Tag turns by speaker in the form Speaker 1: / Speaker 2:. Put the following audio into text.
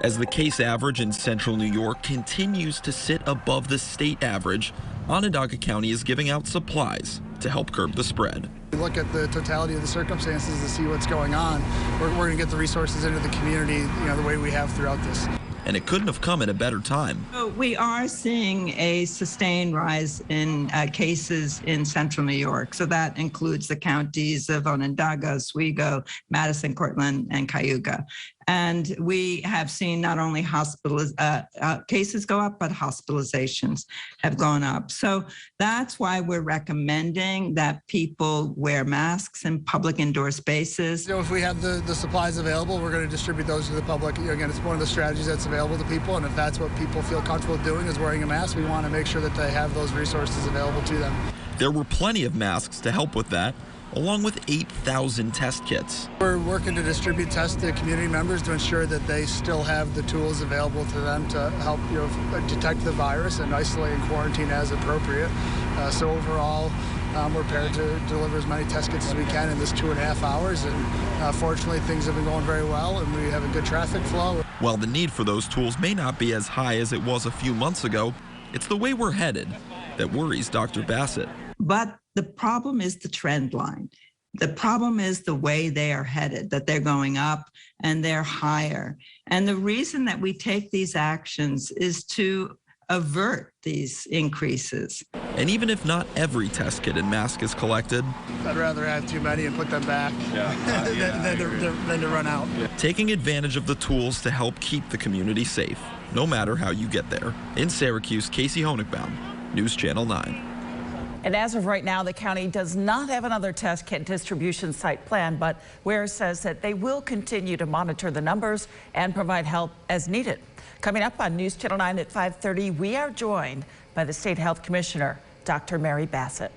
Speaker 1: As the case average in central New York continues to sit above the state average, Onondaga County is giving out supplies to help curb the spread.
Speaker 2: We look at the totality of the circumstances to see what's going on. We're going to get the resources into the community, the way we have throughout this.
Speaker 1: And it couldn't have come at a better time.
Speaker 3: We are seeing a sustained rise in cases in central New York. So that includes the counties of Onondaga, Oswego, Madison, Cortland, and Cayuga. And we have seen not only cases go up, but hospitalizations have gone up. So that's why we're recommending that people wear masks in public indoor spaces.
Speaker 2: If we have the supplies available, we're going to distribute those to the public. Again, it's one of the strategies that's available to people. And if that's what people feel comfortable doing is wearing a mask, we want to make sure that they have those resources available to them.
Speaker 1: There were plenty of masks to help with that, along with 8,000 test kits.
Speaker 2: We're working to distribute tests to community members to ensure that they still have the tools available to them to help detect the virus and isolate and quarantine as appropriate. So overall, we're prepared to deliver as many test kits as we can in this 2.5 hours. And fortunately, things have been going very well, and we have a good traffic flow.
Speaker 1: While the need for those tools may not be as high as it was a few months ago, it's the way we're headed that worries Dr. Bassett.
Speaker 3: But the problem is the trend line. The problem is the way they are headed, that they're going up and they're higher. And the reason that we take these actions is to avert these increases.
Speaker 1: And even if not every test kit and mask is collected,
Speaker 2: I'd rather have too many and put them back than to run out.
Speaker 1: Taking advantage of the tools to help keep the community safe, no matter how you get there. In Syracuse, Casey Honigbaum, News Channel 9.
Speaker 4: And as of right now, the county does not have another test kit distribution site planned, but Ware says that they will continue to monitor the numbers and provide help as needed. Coming up on News Channel 9 at 5:30, we are joined by the State Health Commissioner, Dr. Mary Bassett.